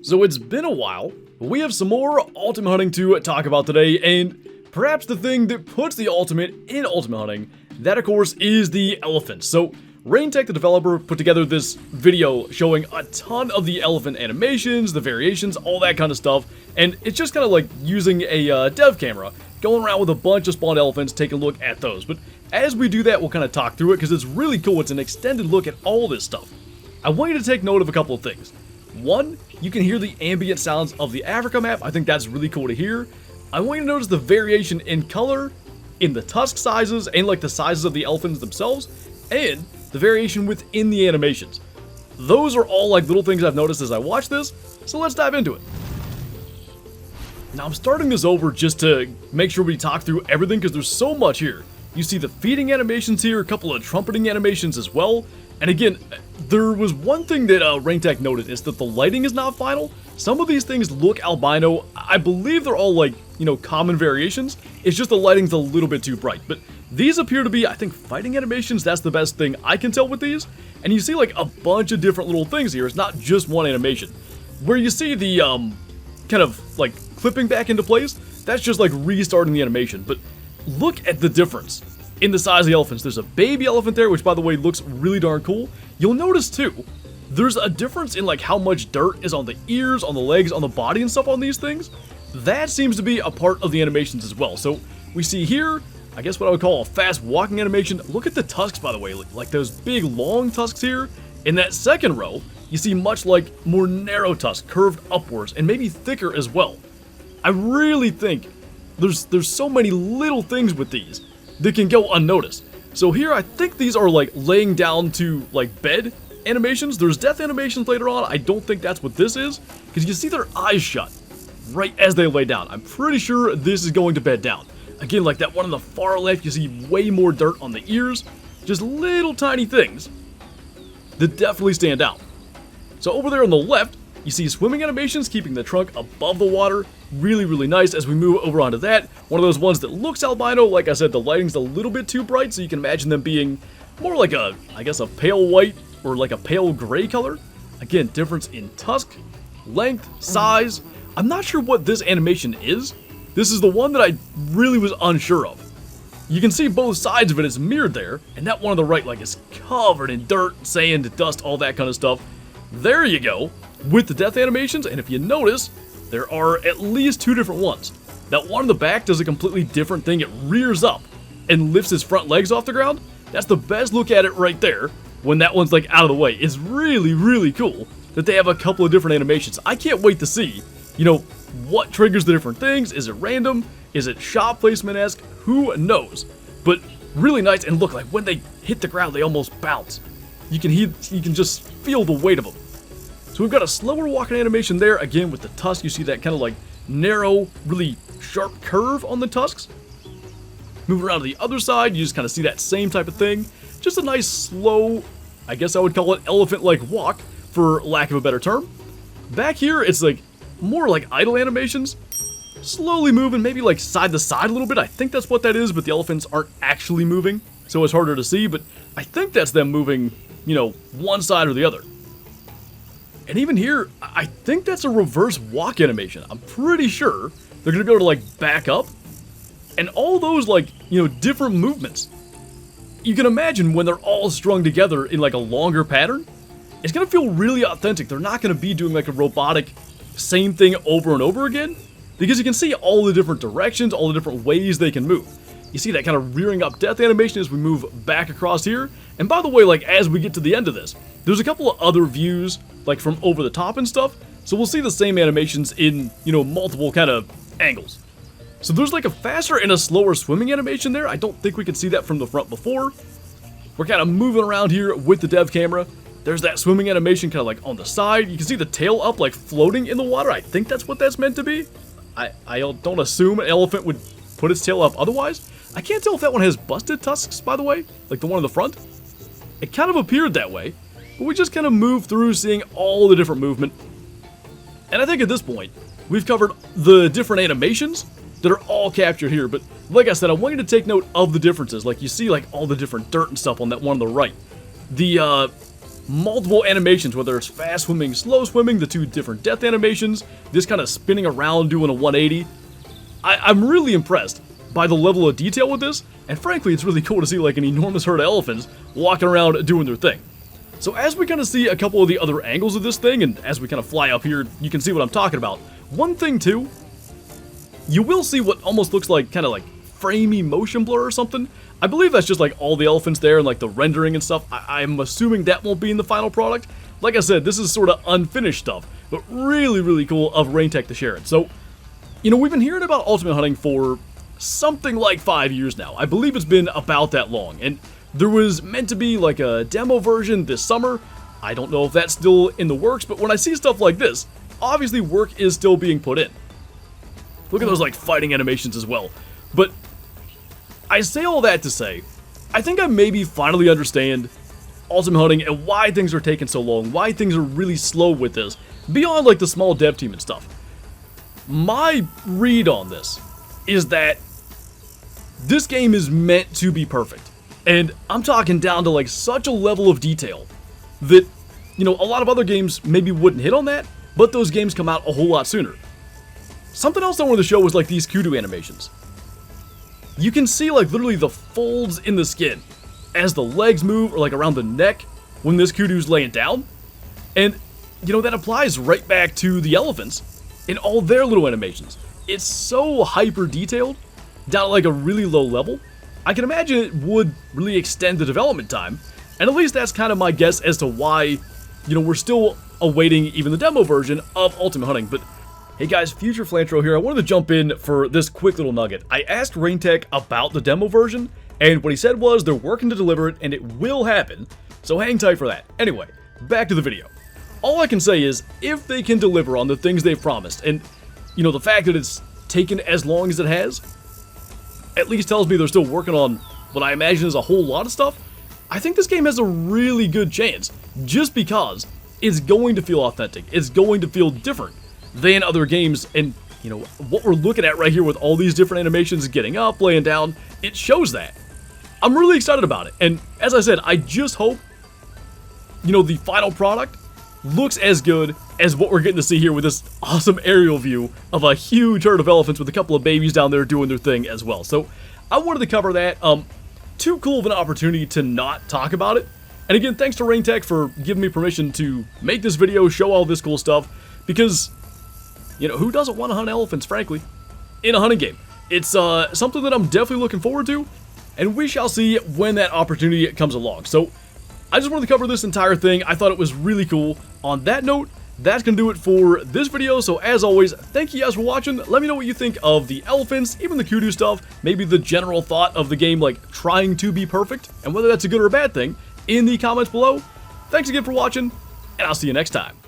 So it's been a while, but we have some more ultimate hunting to talk about today, and perhaps the thing that puts the ultimate in ultimate hunting, that of course is the elephant. So RedneckJay, the developer, put together this video showing a ton of the elephant animations, the variations, all that kind of stuff, and it's just kind of like using a dev camera, going around with a bunch of spawned elephants, taking a look at those. But as we do that, we'll kind of talk through it because it's really cool. It's an extended look at all this stuff. I want you to take note of a couple of things. One, you can hear the ambient sounds of the Africa map. I think that's really cool to hear. I want you to notice the variation in color, in the tusk sizes, and like the sizes of the elephants themselves, and the variation within the animations. Those are all like little things I've noticed as I watch this, so let's dive into it. Now I'm starting this over just to make sure we talk through everything because there's so much here. You see the feeding animations here, a couple of trumpeting animations as well. And again, there was one thing that RedneckJay noted is that the lighting is not final. Some of these things look albino. I believe they're all like, common variations. It's just the lighting's a little bit too bright. But these appear to be, I think, fighting animations. That's the best thing I can tell with these. And you see like a bunch of different little things here. It's not just one animation. Where you see the kind of like clipping back into place, that's just like restarting the animation. But look at the difference in the size of the elephants. There's a baby elephant there, which by the way looks really darn cool. You'll notice too, there's a difference in like how much dirt is on the ears, on the legs, on the body and stuff on these things. That seems to be a part of the animations as well. So we see here, I guess what I would call a fast walking animation. Look at the tusks, by the way, like those big long tusks here. In that second row, you see much like more narrow tusks, curved upwards and maybe thicker as well. I really think there's so many little things with these that can go unnoticed. So here I think these are like laying down to like bed animations. There's death animations later on. I don't think that's what this is because you see their eyes shut right as they lay down. I'm pretty sure this is going to bed down. Again, like that one on the far left, you see way more dirt on the ears. Just little tiny things that definitely stand out. So over there on the left, you see swimming animations keeping the trunk above the water. Really, really nice. As we move over onto that, one of those ones that looks albino. Like I said, the lighting's a little bit too bright, so you can imagine them being more like a, I guess, a pale white or like a pale gray color. Again, difference in tusk, length, size. I'm not sure what this animation is. This is the one that I really was unsure of. You can see both sides of it is mirrored there, and that one on the right like is covered in dirt, sand, dust, all that kind of stuff. There you go, with the death animations, and if you notice, there are at least two different ones. That one in the back does a completely different thing. It rears up and lifts its front legs off the ground. That's the best look at it right there when that one's like out of the way. It's really, really cool that they have a couple of different animations. I can't wait to see, what triggers the different things. Is it random? Is it shot placement-esque? Who knows? But really nice, and look, like when they hit the ground, they almost bounce. You can just feel the weight of them. So we've got a slower walking animation there, again with the tusk. You see that kind of like narrow, really sharp curve on the tusks. Move around to the other side, you just kind of see that same type of thing. Just a nice slow, I guess I would call it elephant-like walk, for lack of a better term. Back here, it's like more like idle animations. Slowly moving, maybe like side to side a little bit. I think that's what that is, but the elephants aren't actually moving, so it's harder to see, but I think that's them moving, one side or the other. And even here, I think that's a reverse walk animation. I'm pretty sure they're gonna be able to like back up. And all those like, different movements. You can imagine when they're all strung together in like a longer pattern, it's gonna feel really authentic. They're not gonna be doing like a robotic same thing over and over again, because you can see all the different directions, all the different ways they can move. You see that kind of rearing up death animation as we move back across here. And by the way, like as we get to the end of this, there's a couple of other views like from over the top and stuff. So we'll see the same animations in, multiple kind of angles. So there's like a faster and a slower swimming animation there. I don't think we could see that from the front before. We're kind of moving around here with the dev camera. There's that swimming animation kind of like on the side. You can see the tail up like floating in the water. I think that's what that's meant to be. I don't assume an elephant would put its tail up otherwise. I can't tell if that one has busted tusks, by the way, like the one in the front. It kind of appeared that way, but we just kind of moved through seeing all the different movement. And I think at this point, we've covered the different animations that are all captured here. But like I said, I want you to take note of the differences. Like you see like all the different dirt and stuff on that one on the right. The multiple animations, whether it's fast swimming, slow swimming, the 2 different death animations, this kind of spinning around doing a 180. I'm really impressed by the level of detail with this, and frankly, it's really cool to see like an enormous herd of elephants walking around doing their thing. So as we kind of see a couple of the other angles of this thing, and as we kind of fly up here, you can see what I'm talking about. One thing too, you will see what almost looks like kind of like framey motion blur or something. I believe that's just like all the elephants there and like the rendering and stuff. I'm assuming that won't be in the final product. Like I said, this is sort of unfinished stuff, but really, really cool of RainTech to share it. So, you know, we've been hearing about Ultimate Hunting for something like 5 years now. I believe it's been about that long, and there was meant to be like a demo version this summer. I don't know if that's still in the works, but when I see stuff like this, obviously work is still being put in. Look at those like fighting animations as well. But I say all that to say, I think I maybe finally understand Ultimate Hunting and why things are taking so long, why things are really slow with this, beyond like the small dev team and stuff. My read on this is that this game is meant to be perfect. And I'm talking down to like such a level of detail that, you know, a lot of other games maybe wouldn't hit on that, but those games come out a whole lot sooner. Something else I wanted to show was like these kudu animations. You can see like literally the folds in the skin as the legs move or like around the neck when this kudu's laying down. And, you know, that applies right back to the elephants in all their little animations. It's so hyper detailed down at like a really low level. I can imagine it would really extend the development time, and at least that's kind of my guess as to why, you know, we're still awaiting even the demo version of Ultimate Hunting. But hey guys, Future Flantro here. I wanted to jump in for this quick little nugget. I asked RainTech about the demo version, and what he said was they're working to deliver it, and it will happen, so hang tight for that. Anyway, back to the video. All I can say is, if they can deliver on the things they've promised, and, you know, the fact that it's taken as long as it has, at least tells me they're still working on what I imagine is a whole lot of stuff. I think this game has a really good chance, just because it's going to feel authentic, it's going to feel different than other games, and, you know, what we're looking at right here with all these different animations, getting up, laying down, it shows that. I'm really excited about it, and as I said, I just hope, you know, the final product looks as good as what we're getting to see here with this awesome aerial view of a huge herd of elephants with a couple of babies down there doing their thing as well. So I wanted to cover that. Too cool of an opportunity to not talk about it. And again, thanks to RainTech for giving me permission to make this video, show all this cool stuff, because, you know, who doesn't want to hunt elephants, frankly, in a hunting game? It's something that I'm definitely looking forward to, and we shall see when that opportunity comes along. So I just wanted to cover this entire thing. I thought it was really cool. On that note, that's going to do it for this video. So as always, thank you guys for watching. Let me know what you think of the elephants, even the kudu stuff, maybe the general thought of the game, like trying to be perfect, and whether that's a good or a bad thing, in the comments below. Thanks again for watching, and I'll see you next time.